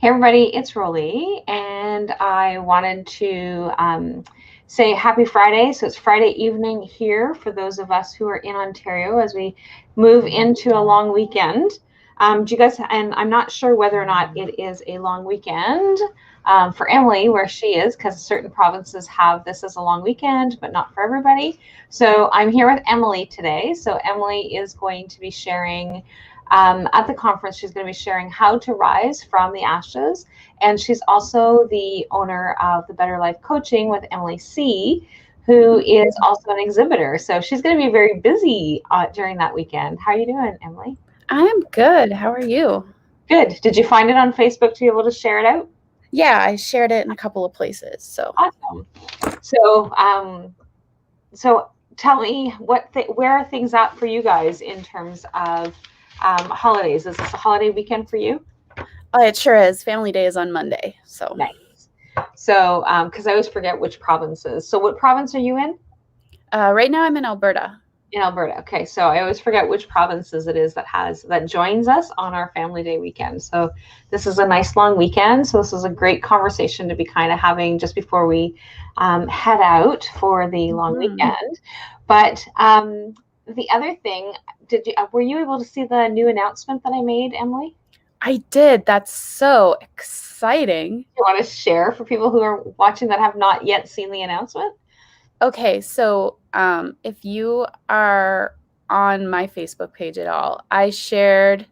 Hey everybody, it's Rolly, and I wanted to say happy Friday. So it's Friday evening here for those of us who are in Ontario as we move into a long weekend. Do you guys, and I'm not sure whether or not it is a long weekend for Emily where she is, because certain provinces have this as a long weekend, but not for everybody. So I'm here with Emily today. So Emily is going to be sharing at the conference. She's going to be sharing how to rise from the ashes. And she's also the owner of the Better Life Coaching with Emily C., who is also an exhibitor. So she's going to be very busy during that weekend. How are you doing, Emily? I'm good. How are you? Good. Did you find it on Facebook to be able to share it out? Yeah, I shared it in a couple of places. So, Awesome. So tell me where are things at for you guys in terms of holidays? Is this a holiday weekend for you? it sure is. Family Day is on Monday. So, Nice. So, because I always forget which provinces. So, what province are you in? right now I'm in Alberta. In Alberta. Okay, so I always forget which provinces it is that joins us on our Family Day weekend. So, this is a nice long weekend. So, this is a great conversation to be kind of having just before we head out for the long weekend. But the other thing, were you able to see the new announcement that I made, Emily? I did. That's so exciting. You want to share for people who are watching that have not yet seen the announcement? Okay, so if you are on my Facebook page at all, I shared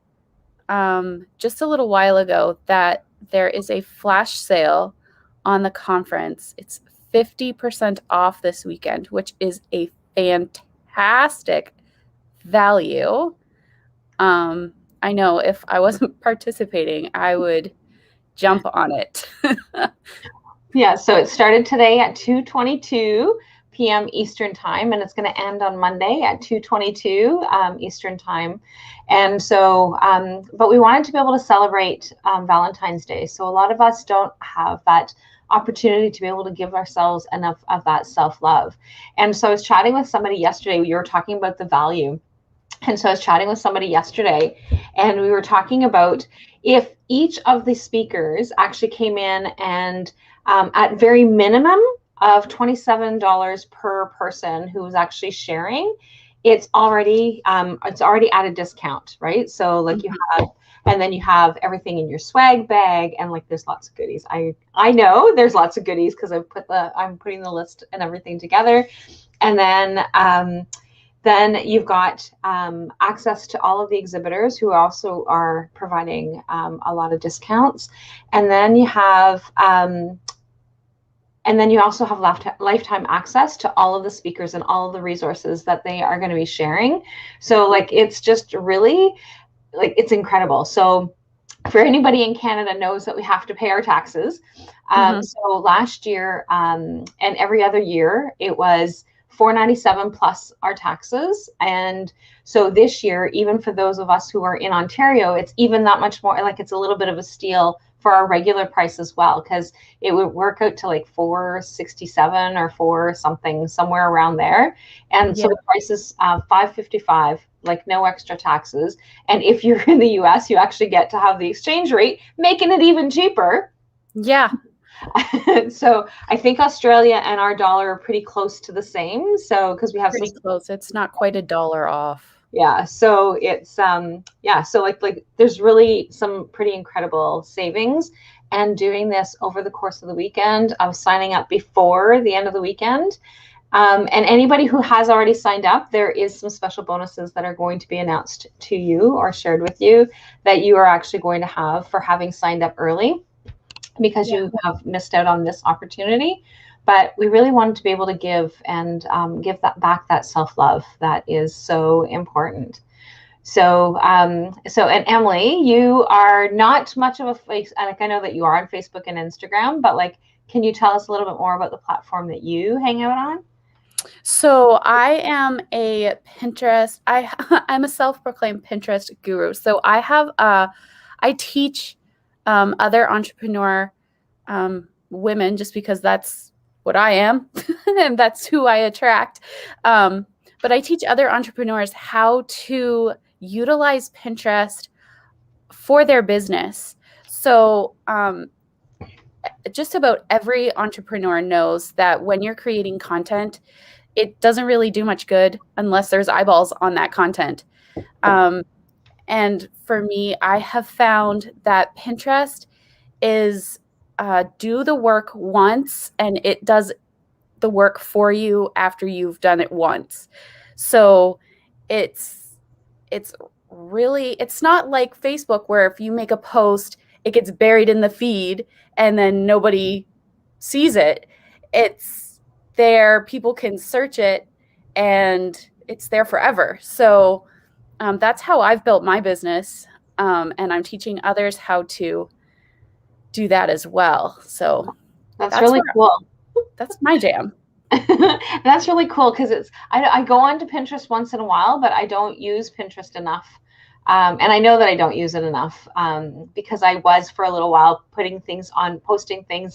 just a little while ago that there is a flash sale on the conference. It's 50% off this weekend, which is a fantastic value. I know if I wasn't participating, I would jump on it. Yeah, so it started today at 2:22 p.m. Eastern time, and it's going to end on Monday at 2:22 Eastern time. And so, but we wanted to be able to celebrate Valentine's Day. So a lot of us don't have that opportunity to be able to give ourselves enough of that self-love. And so I was chatting with somebody yesterday. You were talking about the value. And so I was chatting with somebody yesterday, and we were talking about if each of the speakers actually came in and at very minimum of $27 per person who was actually sharing, it's already at a discount, right? So like you have, and then you have everything in your swag bag, and like there's lots of goodies. I know there's lots of goodies because I'm putting the list and everything together, and then you've got access to all of the exhibitors who also are providing a lot of discounts, and then you have and then you also have lifetime access to all of the speakers and all of the resources that they are going to be sharing. So like it's just really like it's incredible. So for anybody in Canada knows that we have to pay our taxes. So last year and every other year it was $497 plus our taxes. And so this year, even for those of us who are in Ontario, it's even that much more, like it's a little bit of a steal for our regular price as well, because it would work out to like 467 or 4 something, somewhere around there. And so the price is $555, like no extra taxes. And if you're in the US, you actually get to have the exchange rate, making it even cheaper. Yeah. So I think Australia and our dollar are pretty close to the same. So because we have pretty close. It's not quite $1 off. Yeah, so it's so like there's really some pretty incredible savings, and doing this over the course of the weekend. I was signing up before the end of the weekend. And anybody who has already signed up, there is some special bonuses that are going to be announced to you or shared with you that you are actually going to have for having signed up early, because you have missed out on this opportunity. But we really wanted to be able to give that self-love that is so important. So, and Emily, you are not much of a face. Like I know that you are on Facebook and Instagram, but like, can you tell us a little bit more about the platform that you hang out on? So I am a Pinterest. I'm a self-proclaimed Pinterest guru. So I teach other entrepreneur women, just because that's what I am and that's who I attract. But I teach other entrepreneurs how to utilize Pinterest for their business. So just about every entrepreneur knows that when you're creating content, it doesn't really do much good unless there's eyeballs on that content. And for me, I have found that Pinterest is do the work once and it does the work for you after you've done it once. So it's really, it's not like Facebook where if you make a post, it gets buried in the feed and then nobody sees it. It's there, people can search it and it's there forever. So that's how I've built my business. And I'm teaching others how to do that as well. So that's really cool. That's my jam. That's really cool because I go on to Pinterest once in a while, but I don't use Pinterest enough. And I know that I don't use it enough because I was for a little while posting things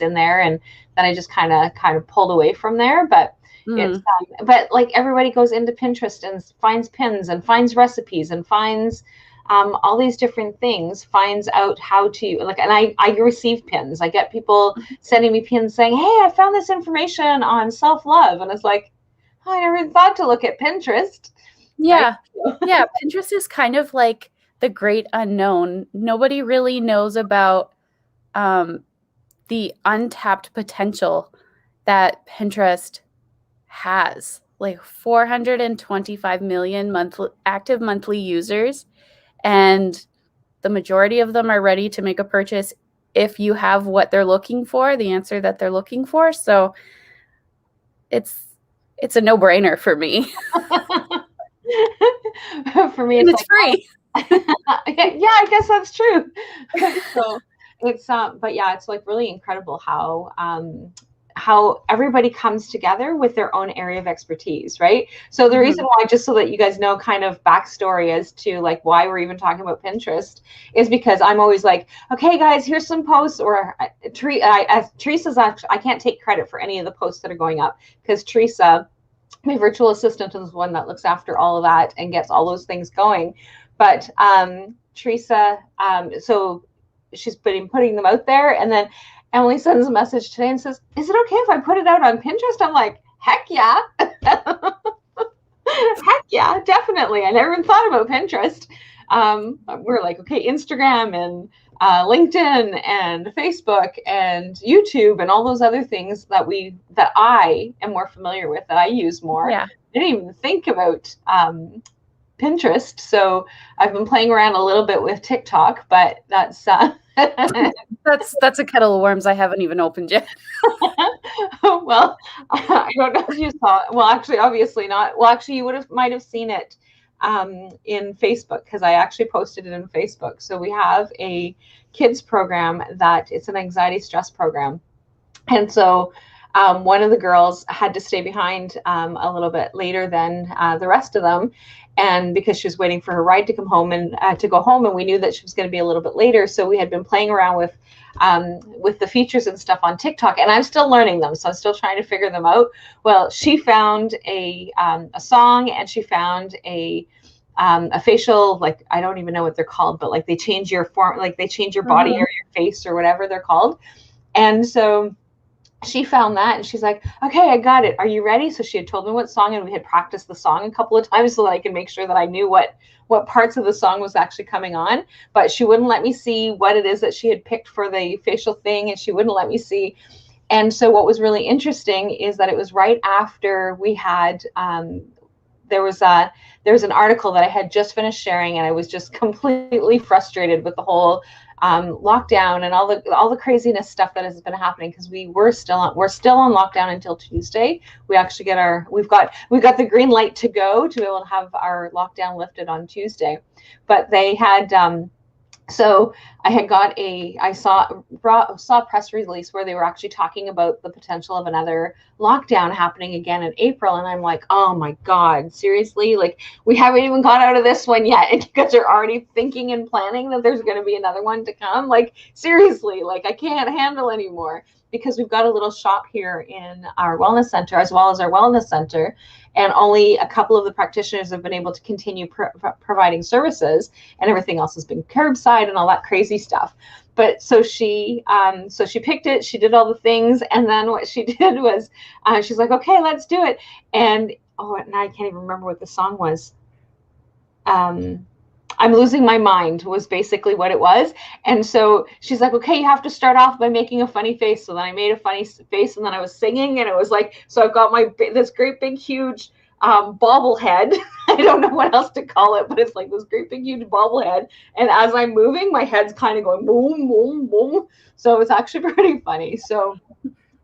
in there, and then I just kind of pulled away from there. But it's but like everybody goes into Pinterest and finds pins and finds recipes and finds all these different things, finds out how to and I receive pins. I get people sending me pins saying, hey, I found this information on self-love. And it's like, oh, I never even thought to look at Pinterest. Yeah. Right? Yeah. Pinterest is kind of like the great unknown. Nobody really knows about the untapped potential that Pinterest has. Like 425 million active monthly users. And the majority of them are ready to make a purchase if you have what they're looking for, the answer that they're looking for. So it's a no-brainer for me. For me, and it's free. Yeah, I guess that's true. So it's but yeah, it's like really incredible how everybody comes together with their own area of expertise, right? So the reason why, just so that you guys know kind of backstory as to like why we're even talking about Pinterest, is because I'm always like, okay guys, here's some posts, or Teresa's actually, I can't take credit for any of the posts that are going up because Teresa, my virtual assistant, is the one that looks after all of that and gets all those things going. But Teresa, so she's putting them out there, and then Emily sends a message today and says, is it okay if I put it out on Pinterest? I'm like, heck yeah. Heck yeah, definitely. I never even thought about Pinterest. We're like, okay, Instagram and LinkedIn and Facebook and YouTube and all those other things that I am more familiar with, that I use more. Yeah. I didn't even think about Pinterest. So I've been playing around a little bit with TikTok, but that's that's a kettle of worms I haven't even opened yet. Well, I don't know if you saw it. Well, actually, obviously not. Well, actually, you might have seen it in Facebook, because I actually posted it in Facebook. So we have a kids program that it's an anxiety stress program. And so one of the girls had to stay behind a little bit later than the rest of them. And because she was waiting for her ride to come home and to go home, and we knew that she was going to be a little bit later. So we had been playing around with the features and stuff on TikTok, and I'm still learning them. So I'm still trying to figure them out. Well, she found a song, and she found a facial, like, I don't even know what they're called, but like they change your form, like they change your body or your face or whatever they're called. And so she found that, and she's like, okay, I got it. Are you ready? So she had told me what song, and we had practiced the song a couple of times so that I could make sure that I knew what parts of the song was actually coming on. But she wouldn't let me see what it is that she had picked for the facial thing, and she wouldn't let me see. And so what was really interesting is that it was right after we had, there was an article that I had just finished sharing, and I was just completely frustrated with the whole lockdown and all the craziness stuff that has been happening, because we're still on lockdown until Tuesday. We actually we've got the green light to go to be able to have our lockdown lifted on Tuesday. But they had so I saw a press release where they were actually talking about the potential of another lockdown happening again in April. And I'm like, oh my God, seriously? Like, we haven't even got out of this one yet, and you guys are already thinking and planning that there's going to be another one to come? Like, seriously, like, I can't handle anymore, because we've got a little shop here in our wellness center, as well as our wellness center, and only a couple of the practitioners have been able to continue providing services, and everything else has been curbside and all that crazy crazy stuff. But so she picked it, she did all the things, and then what she did was she's like, okay, let's do it. And now I can't even remember what the song was. I'm losing my mind was basically what it was. And so she's like, okay, you have to start off by making a funny face. So then I made a funny face, and then I was singing, and it was like, so I've got this great big huge bobblehead. I don't know what else to call it, but it's like this great big huge bobblehead. And as I'm moving, my head's kind of going boom, boom, boom. So it's actually pretty funny. So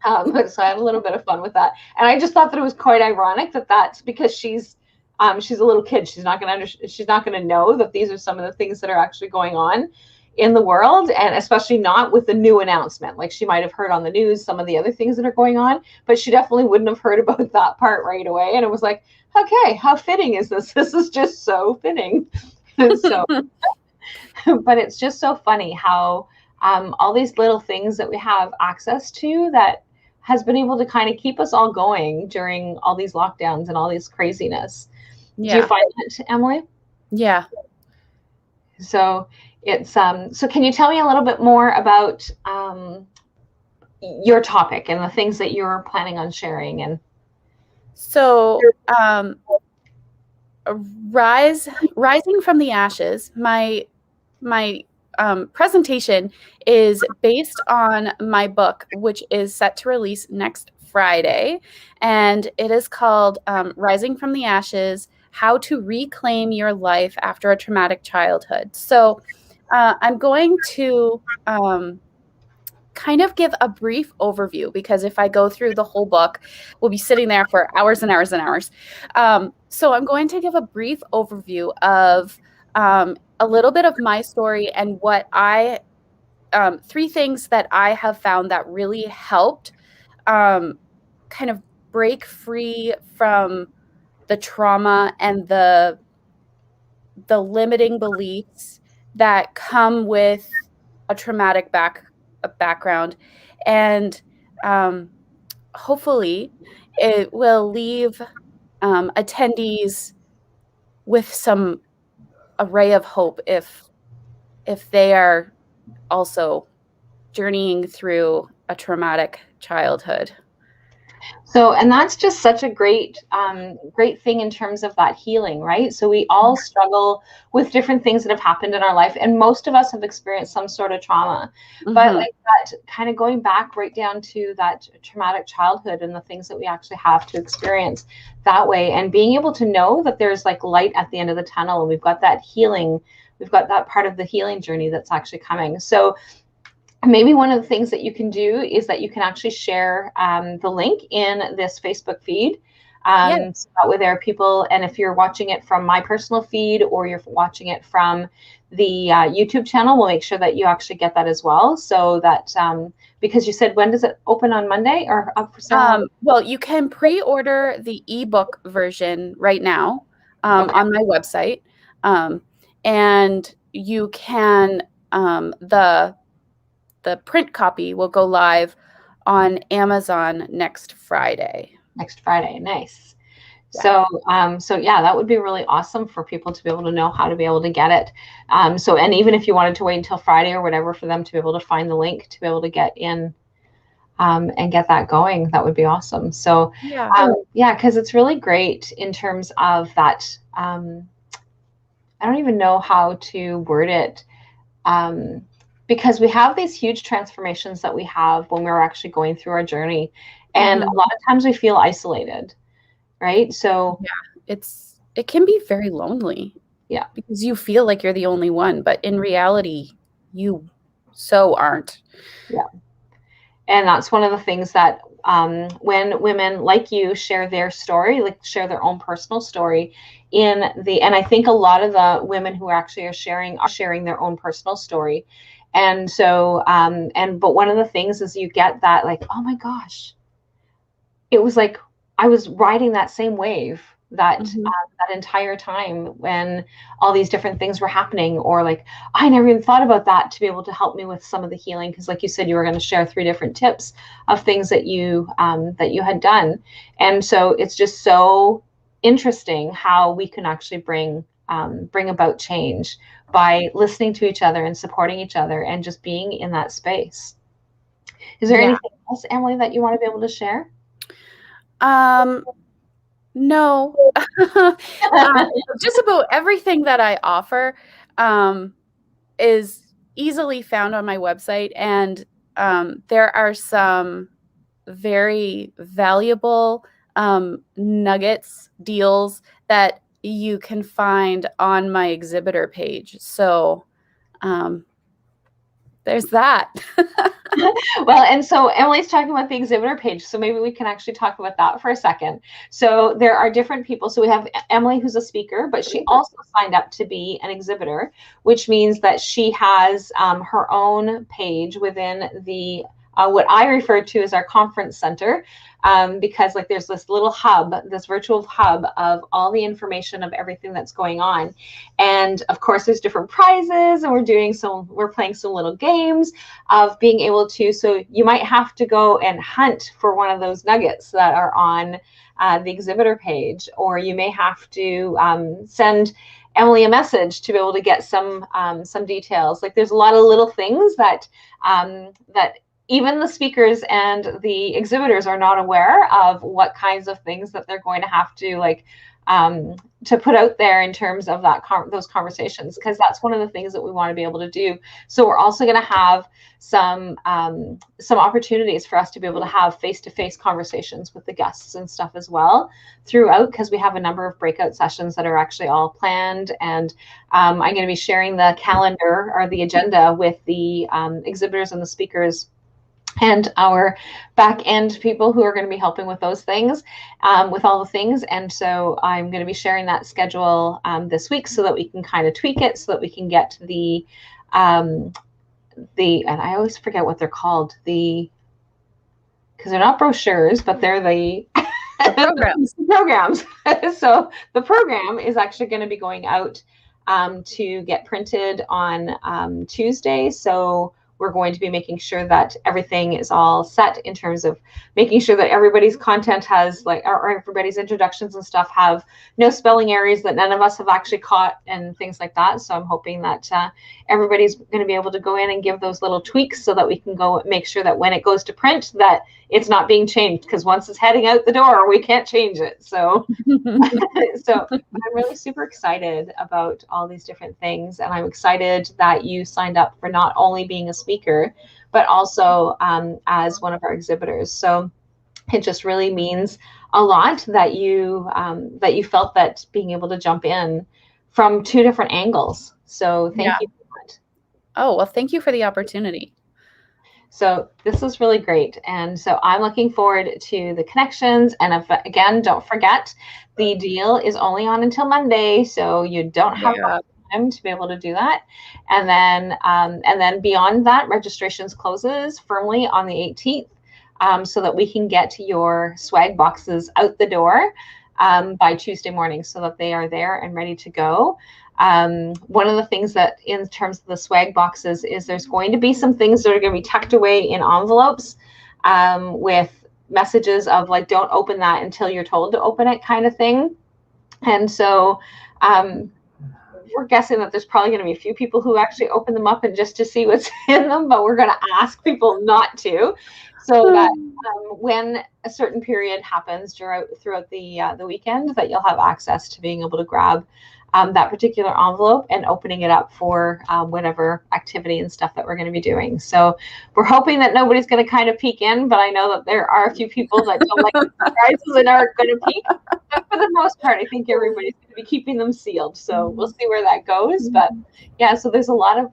so I had a little bit of fun with that. And I just thought that it was quite ironic that that's because she's a little kid. She's not going to know that these are some of the things that are actually going on in the world, and especially not with the new announcement. Like, she might have heard on the news some of the other things that are going on, but she definitely wouldn't have heard about that part right away. And it was like, okay, how fitting is this? This is just so fitting. So, but it's just so funny how all these little things that we have access to that has been able to kind of keep us all going during all these lockdowns and all this craziness. Yeah. Do you find that, Emily? Yeah. So it's so can you tell me a little bit more about your topic and the things that you're planning on sharing? And so rising from the ashes, my presentation is based on my book, which is set to release next Friday, and it is called Rising from the Ashes: How to Reclaim Your Life After a Traumatic Childhood. So I'm going to kind of give a brief overview, because if I go through the whole book, we'll be sitting there for hours and hours and hours. So I'm going to give a brief overview of a little bit of my story and what three things that I have found that really helped kind of break free from the trauma and the limiting beliefs that come with a traumatic background. And hopefully it will leave attendees with some array of hope if they are also journeying through a traumatic childhood. So, and that's just such a great thing in terms of that healing, right? So we all struggle with different things that have happened in our life, and most of us have experienced some sort of trauma. Mm-hmm. But like that, kind of going back right down to that traumatic childhood and the things that we actually have to experience that way, and being able to know that there's like light at the end of the tunnel, and we've got that healing, we've got that part of the healing journey that's actually coming. So maybe one of the things that you can do is that you can actually share the link in this Facebook feed. Yes. So that way there are people, and if you're watching it from my personal feed or you're watching it from the YouTube channel, we'll make sure that you actually get that as well. So that, because you said, when does it open on Monday or up for sale? Well, you can pre-order the ebook version right now on my website. And you can, the print copy will go live on Amazon next Friday. Next Friday, nice. Yeah. So yeah, that would be really awesome for people to be able to know how to be able to get it. And even if you wanted to wait until Friday or whatever for them to be able to find the link to be able to get in and get that going, that would be awesome. So yeah, because it's really great in terms of that. I don't even know how to word it. Because we have these huge transformations that we have when we're actually going through our journey. And a lot of times we feel isolated, right? So yeah, it can be very lonely. Yeah. Because you feel like you're the only one, but in reality, you so aren't. Yeah. And that's one of the things that when women like you share their story, like share their own personal story and I think a lot of the women who actually are sharing their own personal story. And so, but one of the things is you get that like, oh my gosh, it was like, I was riding that same wave that entire time when all these different things were happening, or like, I never even thought about that to be able to help me with some of the healing. Cause like you said, you were going to share 3 different tips of things that you had done. And so it's just so interesting how we can actually bring bring about change by listening to each other and supporting each other and just being in that space. Is there anything else, Emily, that you want to be able to share? No. Just about everything that I offer is easily found on my website, and there are some very valuable nuggets, deals that you can find on my exhibitor page. So there's that. Well, and so Emily's talking about the exhibitor page, so maybe we can actually talk about that for a second. So there are different people. So we have Emily, who's a speaker, but she also signed up to be an exhibitor, which means that she has her own page within the what I refer to as our conference center, because like there's this little hub, this virtual hub of all the information of everything that's going on. And of course, there's different prizes, and we're playing some little games of being able to, so you might have to go and hunt for one of those nuggets that are on the exhibitor page, or you may have to send Emily a message to be able to get some details. Like there's a lot of little things that that even the speakers and the exhibitors are not aware of, what kinds of things that they're going to have to to put out there in terms of those conversations, because that's one of the things that we want to be able to do. So we're also going to have some opportunities for us to be able to have face-to-face conversations with the guests and stuff as well throughout, because we have a number of breakout sessions that are actually all planned. And I'm going to be sharing the calendar or the agenda with the exhibitors and the speakers and our back end people who are going to be helping with those things, with all the things. And so I'm going to be sharing that schedule this week so that we can kind of tweak it, so that we can get and I always forget what they're called, because they're not brochures, but they're the programs. programs. So the program is actually going to be going out to get printed on Tuesday. So we're going to be making sure that everything is all set in terms of making sure that everybody's content has or everybody's introductions and stuff have no spelling errors that none of us have actually caught and things like that. So I'm hoping that everybody's going to be able to go in and give those little tweaks so that we can go make sure that when it goes to print that it's not being changed, because once it's heading out the door, we can't change it. So so I'm really super excited about all these different things, and I'm excited that you signed up for not only being a speaker, but also as one of our exhibitors. So it just really means a lot that you felt that being able to jump in from two different angles. So thank you for that. Oh, well, thank you for the opportunity. So this is really great. And so I'm looking forward to the connections. And again, don't forget, the deal is only on until Monday, so you don't have time to be able to do that. And then beyond that, registrations closes firmly on the 18th, so that we can get your swag boxes out the door by Tuesday morning, so that they are there and ready to go. One of the things that in terms of the swag boxes is there's going to be some things that are going to be tucked away in envelopes with messages of like, don't open that until you're told to open it, kind of thing. And so we're guessing that there's probably going to be a few people who actually open them up and just to see what's in them, but we're going to ask people not to, so that when a certain period happens throughout the weekend, that you'll have access to being able to grab that particular envelope and opening it up for whatever activity and stuff that we're going to be doing. So we're hoping that nobody's going to kind of peek in, but I know that there are a few people that don't like surprises and aren't going to peek. But for the most part, I think everybody's going to be keeping them sealed. So we'll see where that goes. But yeah, so there's a lot of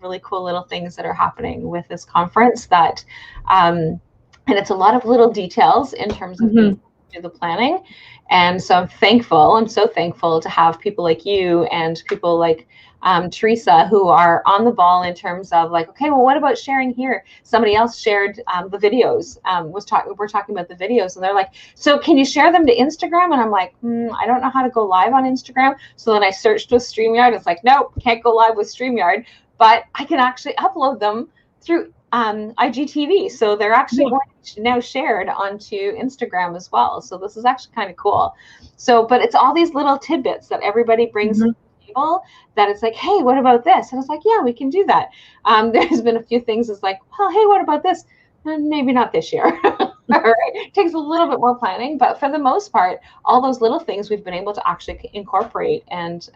really cool little things that are happening with this conference that, and it's a lot of little details in terms of the planning. And so I'm so thankful to have people like you and people like Teresa, who are on the ball in terms of like, okay, well, what about sharing here? Somebody else shared the videos, we're talking about the videos, and they're like, so can you share them to Instagram? And I'm like, I don't know how to go live on Instagram. So then I searched with StreamYard. It's like, nope, can't go live with StreamYard, but I can actually upload them through IGTV. So they're actually going to now shared onto Instagram as well. So this is actually kind of cool. So, but it's all these little tidbits that everybody brings to the table that it's like, hey, what about this? And it's like, yeah, we can do that. There's been a few things it's like, well, hey, what about this? Maybe not this year. All right. It takes a little bit more planning, but for the most part, all those little things we've been able to actually incorporate and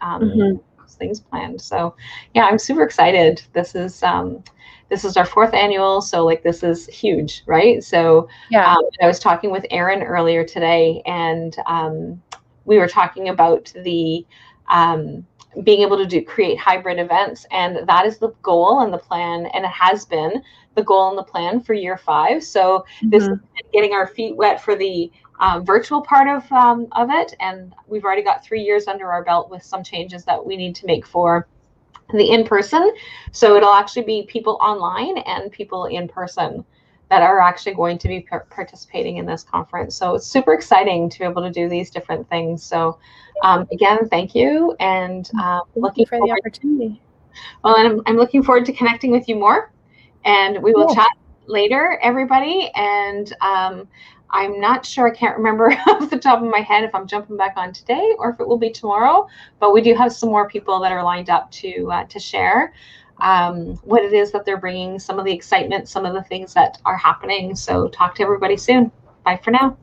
things planned. So yeah, I'm super excited. This is our fourth annual, so like this is huge, right? So I was talking with Erin earlier today, and we were talking about the being able to create hybrid events, and that is the goal and the plan, and it has been the goal and the plan for year 5. So this is getting our feet wet for the virtual part of it, and we've already got 3 years under our belt with some changes that we need to make for the in-person. So it'll actually be people online and people in person that are actually going to be participating in this conference. So it's super exciting to be able to do these different things. So again, thank you, and looking for the opportunity. Well, and I'm looking forward to connecting with you more, and we will chat later, everybody. And I'm not sure, I can't remember off the top of my head if I'm jumping back on today or if it will be tomorrow, but we do have some more people that are lined up to share what it is that they're bringing, some of the excitement, some of the things that are happening. So talk to everybody soon. Bye for now.